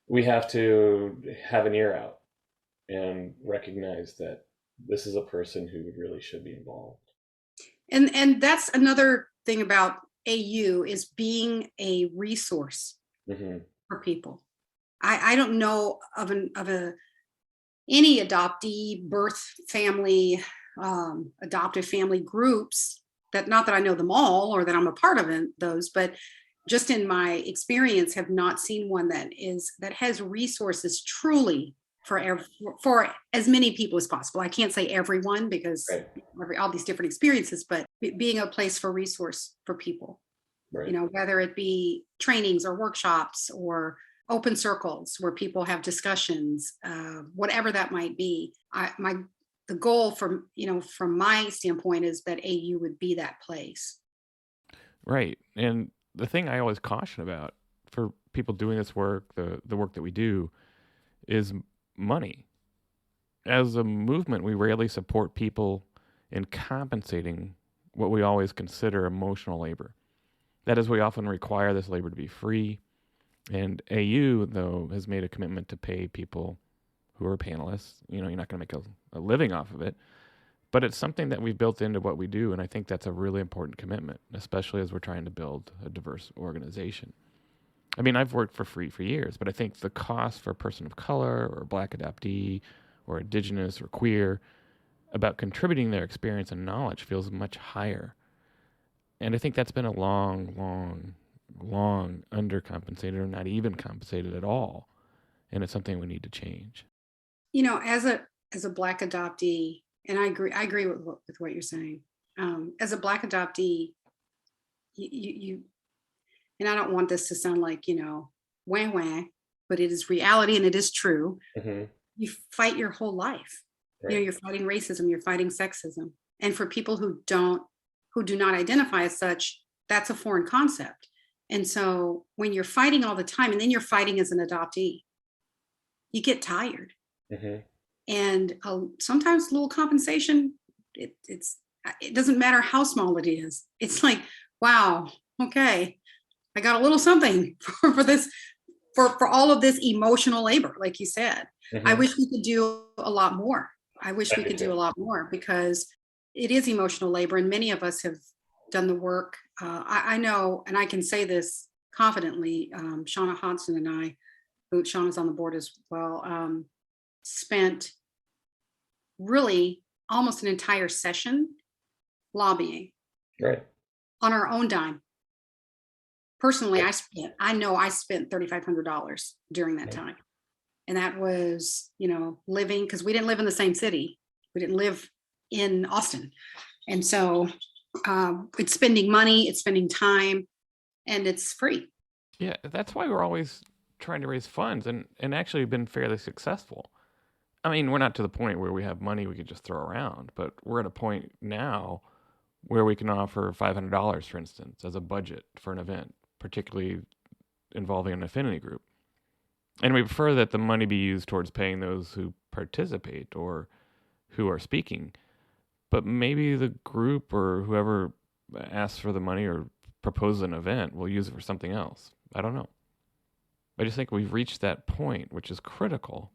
we have to have an ear out and recognize that this is a person who really should be involved. And that's another thing about AU is being a resource Mm-hmm. for people. I don't know of any adoptee, birth family, adoptive family groups that, not that I know them all or that I'm a part of those, but just in my experience have not seen one that has resources truly for as many people as possible. I can't say everyone because all these different experiences, but being a place for resource for people, Right. Whether it be trainings or workshops or open circles where people have discussions, whatever that might be. The goal from my standpoint is that AU would be that place. Right. And the thing I always caution about for people doing this work, the work that we do, is money. As a movement, we rarely support people in compensating what we always consider emotional labor. That is, we often require this labor to be free. And AU, though, has made a commitment to pay people who are panelists. You're not going to make a living off of it, But it's something that we've built into what we do, and I think that's a really important commitment, especially as we're trying to build a diverse organization. I mean, I've worked for free for years, but I think the cost for a person of color or Black adoptee or Indigenous or queer about contributing their experience and knowledge feels much higher. And I think that's been a long undercompensated or not even compensated at all. And it's something we need to change. As a Black adoptee, and I agree with what you're saying. As a Black adoptee, you and I don't want this to sound like, wah wah, but it is reality and it is true. Mm-hmm. You fight your whole life. Right. You're fighting racism, you're fighting sexism. And for people who do not identify as such, that's a foreign concept. And so when you're fighting all the time, and then you're fighting as an adoptee, you get tired. Mm-hmm. And sometimes little compensation, it doesn't matter how small it is. It's like, wow, okay, I got a little something for this, for all of this emotional labor, like you said. Mm-hmm. I wish we could do a lot more. I wish we could do a lot more, because it is emotional labor, and many of us have done the work. I know, and I can say this confidently, Shauna Hodgson and I, who Shauna's on the board as well, spent really almost an entire session lobbying, right, on our own dime. Personally, I spent $3,500 during that time. And that was, living, because we didn't live in the same city. We didn't live in Austin. And so it's spending money, it's spending time, and it's free. Yeah, that's why we're always trying to raise funds and actually been fairly successful. I mean, we're not to the point where we have money we could just throw around, but we're at a point now where we can offer $500, for instance, as a budget for an event, particularly involving an affinity group. And we prefer that the money be used towards paying those who participate or who are speaking. But maybe the group or whoever asks for the money or proposes an event will use it for something else. I don't know. I just think we've reached that point, which is critical,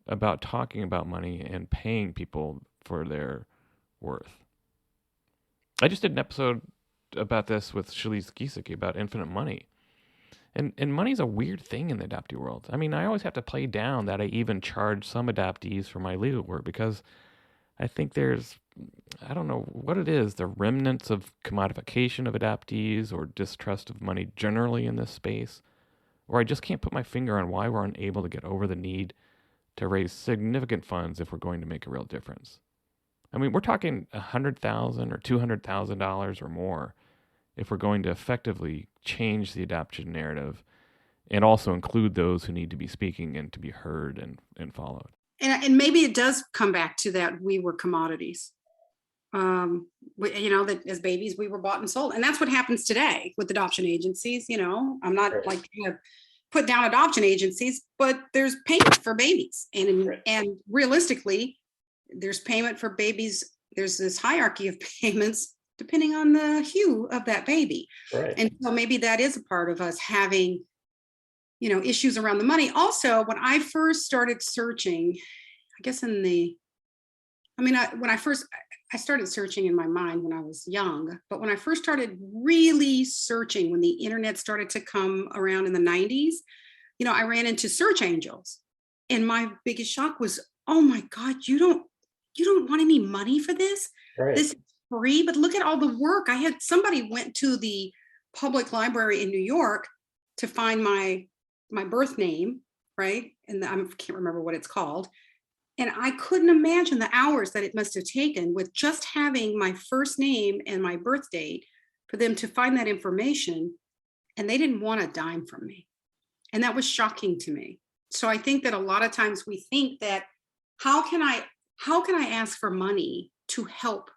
about talking about money and paying people for their worth. I just did an episode about this with Shalise Gisicki about infinite money. And money's a weird thing in the adoptee world. I mean, I always have to play down that I even charge some adoptees for my legal work, because I think there's, I don't know what it is, the remnants of commodification of adoptees or distrust of money generally in this space, or I just can't put my finger on why we're unable to get over the need to raise significant funds if we're going to make a real difference. I mean, we're talking $100,000 or $200,000 or more if we're going to effectively change the adoption narrative and also include those who need to be speaking and to be heard and followed. And maybe it does come back to that we were commodities. That as babies we were bought and sold, and that's what happens today with adoption agencies. I'm not like trying to put down adoption agencies, but there's payment for babies, and realistically, there's payment for babies. There's this hierarchy of payments depending on the hue of that baby, right. And so maybe that is a part of us having, issues around the money. Also, when I first started searching, I guess I started searching in my mind when I was young, but when I first started really searching, when the internet started to come around in the 90s, I ran into search angels, and my biggest shock was, oh my God, you don't want any money for this? Right. This is free, but look at all the work. Somebody went to the public library in New York to find my birth name, right? And I can't remember what it's called. And I couldn't imagine the hours that it must have taken with just having my first name and my birth date for them to find that information. And they didn't want a dime from me. And that was shocking to me. So I think that a lot of times we think that, how can I ask for money to help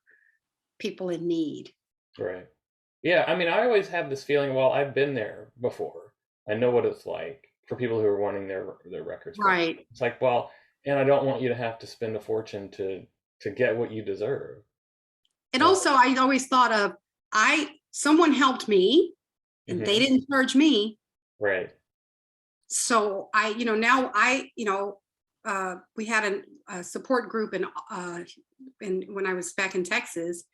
people in need? Right. Yeah. I mean, I always have this feeling, well, I've been there before. I know what it's like for people who are wanting their records. Right. It's like, well, and I don't want you to have to spend a fortune to get what you deserve. And also, I always thought of, someone helped me and they didn't charge me. Right. So now we had a support group when I was back in Texas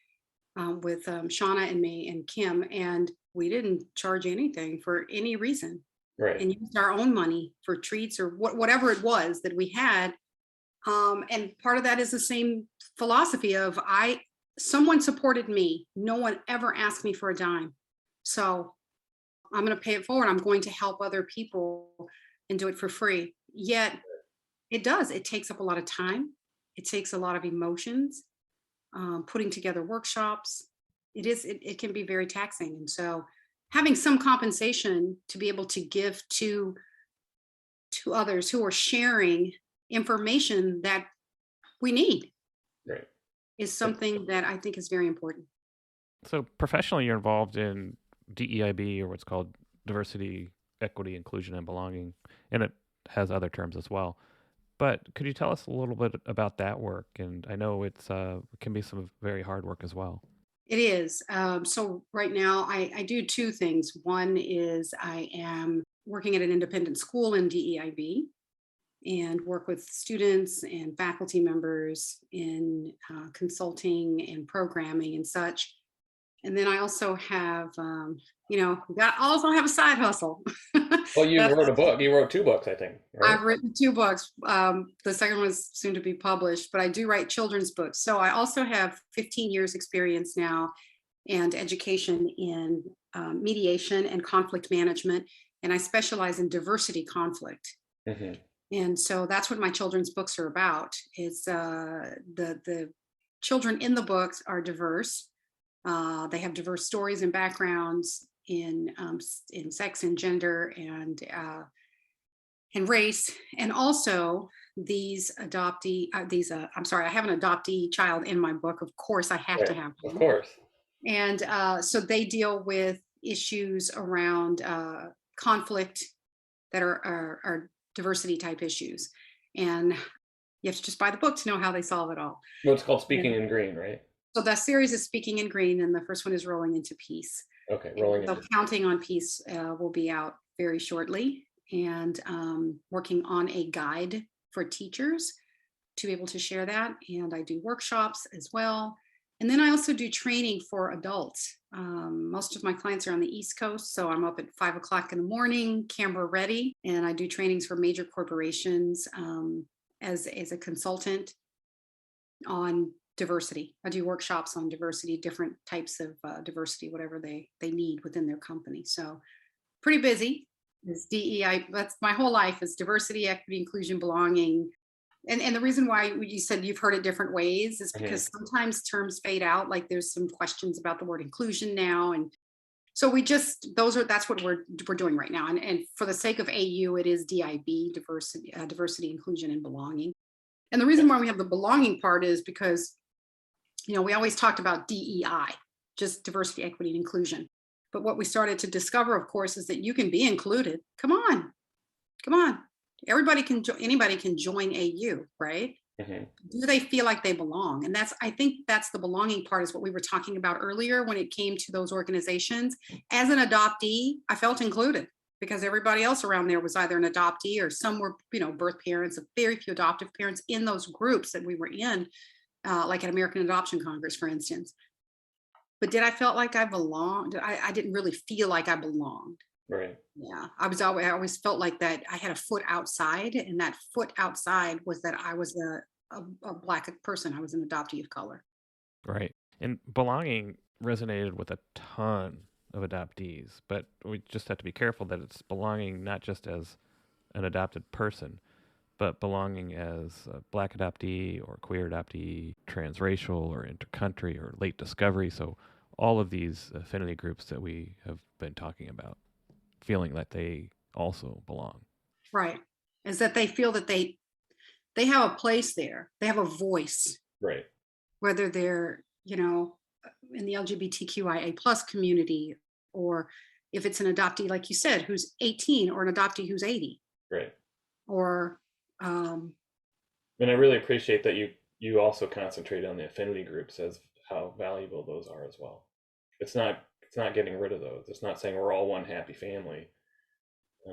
with Shauna and me and Kim, and we didn't charge anything for any reason, Right. and used our own money for treats or whatever it was that we had. And part of that is the same philosophy of someone supported me. No one ever asked me for a dime. So I'm going to pay it forward. I'm going to help other people and do it for free. Yet it takes up a lot of time. It takes a lot of emotions, putting together workshops. It can be very taxing. And so having some compensation to be able to give to others who are sharing information that we need Right. is something that I think is very important. So professionally, you're involved in DEIB, or what's called diversity, equity, inclusion, and belonging, and it has other terms as well. But could you tell us a little bit about that work? And I know it can be some very hard work as well. It is. So right now I do two things. One is I am working at an independent school in DEIB and work with students and faculty members in consulting and programming and such. And then I also have, also have a side hustle. Well, you wrote a book. You wrote 2 books, I think. Right? I've written 2 books. The second one is soon to be published, but I do write children's books. So I also have 15 years experience now and education in mediation and conflict management. And I specialize in diversity conflict. Mm-hmm. And so that's what my children's books are about. It's the children in the books are diverse. They have diverse stories and backgrounds in sex and gender and race, and also these adoptee. I have an adoptee child in my book. Of course, I have to have one. one. Of course. And so they deal with issues around conflict that are diversity type issues, and you have to just buy the book to know how they solve it all. Well, it's called Speaking in Green, right? So that series is Speaking in Green, and the first one is Rolling into Peace. Okay, So Counting on Peace will be out very shortly, and working on a guide for teachers to be able to share that. And I do workshops as well. And then I also do training for adults. Most of my clients are on the East Coast, so I'm up at 5 o'clock in the morning, camera ready, and I do trainings for major corporations as a consultant on diversity. I do workshops on diversity, different types of diversity, whatever they need within their company. So pretty busy. It's DEI. That's my whole life is diversity, equity, inclusion, belonging. And the reason why you said you've heard it different ways is because sometimes terms fade out. Like there's some questions about the word inclusion now. And so that's what we're doing right now. And for the sake of AU, it is DIB, diversity, inclusion, and belonging. And the reason why we have the belonging part is because, we always talked about DEI, just diversity, equity, and inclusion. But what we started to discover, of course, is that you can be included. Come on. Anybody can join AU, right? Mm-hmm. Do they feel like they belong? And I think that's the belonging part, is what we were talking about earlier when it came to those organizations. As an adoptee, I felt included because everybody else around there was either an adoptee or some were, birth parents, of very few adoptive parents in those groups that we were in, like at American Adoption Congress, for instance. But did I felt like I belonged? I didn't really feel like I belonged. Right. Yeah, I always felt like that I had a foot outside, and that foot outside was that I was a Black person. I was an adoptee of color. Right. And belonging resonated with a ton of adoptees, but we just have to be careful that it's belonging not just as an adopted person, but belonging as a Black adoptee or queer adoptee, transracial or intercountry or late discovery. So all of these affinity groups that we have been talking about, feeling that they also belong. Right. Is that they feel that they have a place there. They have a voice. Right. Whether they're, in the LGBTQIA plus community, or if it's an adoptee, like you said, who's 18, or an adoptee who's 80. Right. Or and I really appreciate that you also concentrate on the affinity groups as how valuable those are as well. It's not getting rid of those. It's not saying we're all one happy family.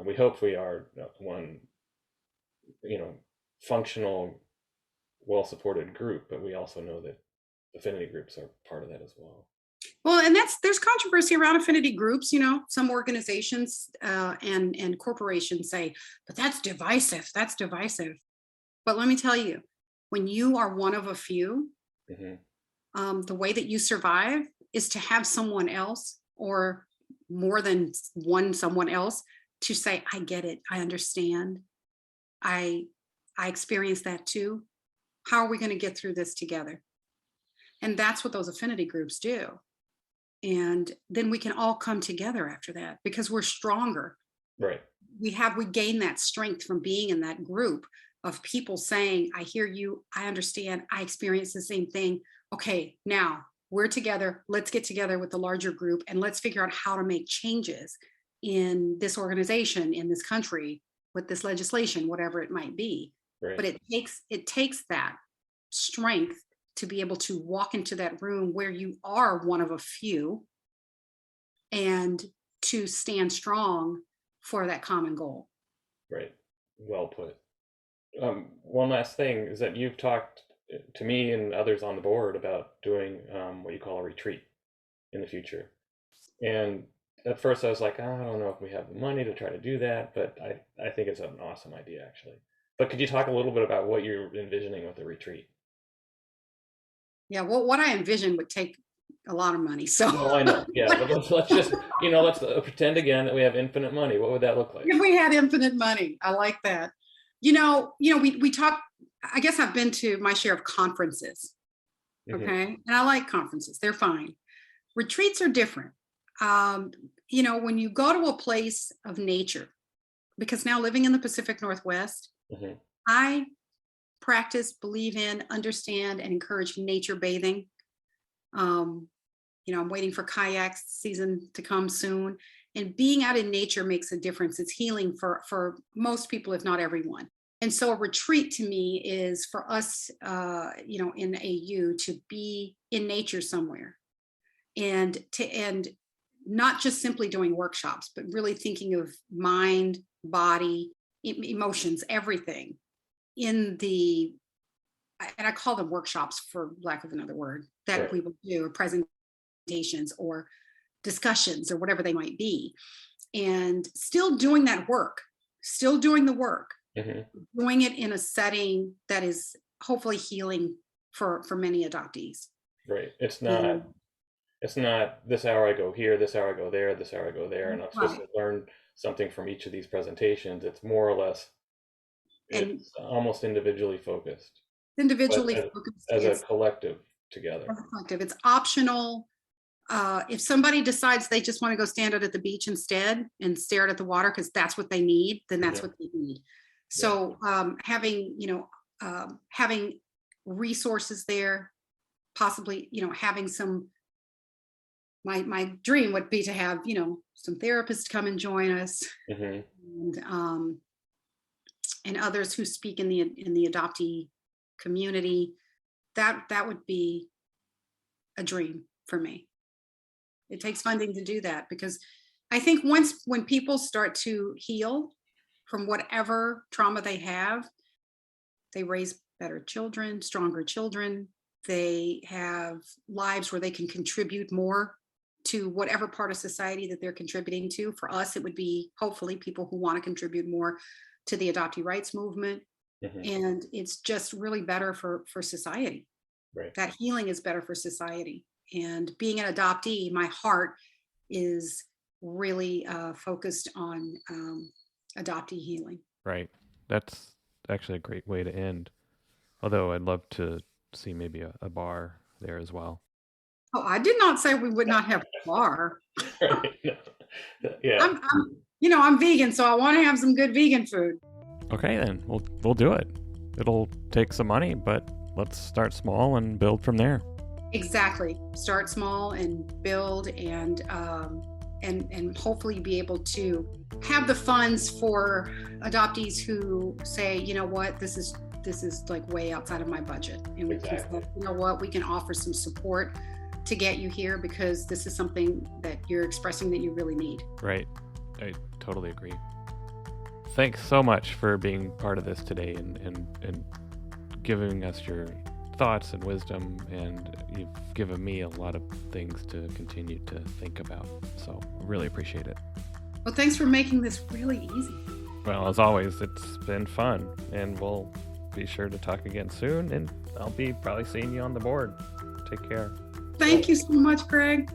We hope we are one, functional, well-supported group, but we also know that affinity groups are part of that as well. Well, and there's controversy around affinity groups. Some organizations and corporations say, but that's divisive. That's divisive. But let me tell you, when you are one of a few, the way that you survive is to have someone else, or more than one someone else, to say, I get it. I understand. I experienced that too. How are we going to get through this together? And that's what those affinity groups do. And then we can all come together after that because we're stronger. Right. We gain that strength from being in that group of people saying, I hear you, I understand, I experience the same thing. Okay, now we're together. Let's get together with the larger group and let's figure out how to make changes in this organization, in this country, with this legislation, whatever it might be. Right. But it takes that strength to be able to walk into that room where you are one of a few and to stand strong for that common goal. Right. Well put. One last thing is that you've talked to me and others on the board about doing what you call a retreat in the future. And at first I was like, I don't know if we have the money to try to do that, but I think it's an awesome idea, actually. But could you talk a little bit about what you're envisioning with the retreat? Yeah, well, what I envision would take a lot of money. So I know. Yeah, but let's just, let's pretend again that we have infinite money. What would that look like? If we had infinite money, I like that. We talk, I guess I've been to my share of conferences. Okay. And I like conferences. They're fine. Retreats are different. When you go to a place of nature, because now living in the Pacific Northwest, I practice, believe in, understand, and encourage nature bathing. I'm waiting for kayak season to come soon. And being out in nature makes a difference. It's healing for most people, if not everyone. And so a retreat to me is for us, in AU to be in nature somewhere and not just simply doing workshops, but really thinking of mind, body, emotions, everything and I call them workshops for lack of another word that we will do, or presentations or discussions or whatever they might be, and still doing that work, still doing the work, doing it in a setting that is hopefully healing for many adoptees. Right. It's not this hour I go here, this hour I go there, this hour I go there, and I'm supposed to learn something from each of these presentations. It's more or less, it's almost individually focused. Focused as a collective together. As a collective. It's optional. If somebody decides they just want to go stand out at the beach instead and stare at the water because that's what they need, then that's what they need. So having resources there, possibly, having some, my dream would be to have, some therapists come and join us, and others who speak in the adoptee community. That would be a dream for me. It takes funding to do that, because I think when people start to heal from whatever trauma they have, they raise better children, stronger children. They have lives where they can contribute more to whatever part of society that they're contributing to. For us, it would be hopefully people who want to contribute more to the adoptee rights movement. And it's just really better for society. Right. That healing is better for society. And being an adoptee, my heart is really focused on adoptee healing. Right. That's actually a great way to end. Although I'd love to see maybe a bar there as well. Oh, I did not say we would not have a bar. Yeah. I'm vegan, so I want to have some good vegan food. Okay, then we'll do it. It'll take some money, but let's start small and build from there. Exactly. Start small and build, and hopefully be able to have the funds for adoptees who say, you know what, this is like way outside of my budget, and we can say, you know what, we can offer some support to get you here because this is something that you're expressing that you really need. Right. I totally agree. thanks so much for being part of this today and giving us your thoughts and wisdom, and you've given me a lot of things to continue to think about. So I really appreciate it. Well, thanks for making this really easy. Well, as always, it's been fun, and we'll be sure to talk again soon, and I'll be probably seeing you on the board. Take care. Thank you so much, Greg.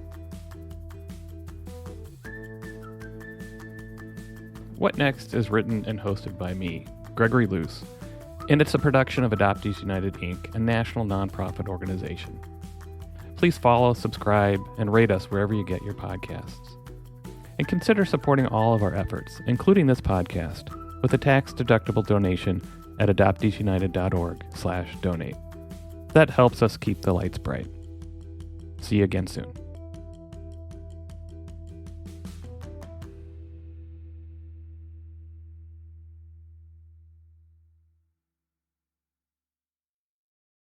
What Next is written and hosted by me, Gregory Luce, and it's a production of Adoptees United, Inc., a national nonprofit organization. Please follow, subscribe, and rate us wherever you get your podcasts. And consider supporting all of our efforts, including this podcast, with a tax-deductible donation at adopteesunited.org/donate. That helps us keep the lights bright. See you again soon.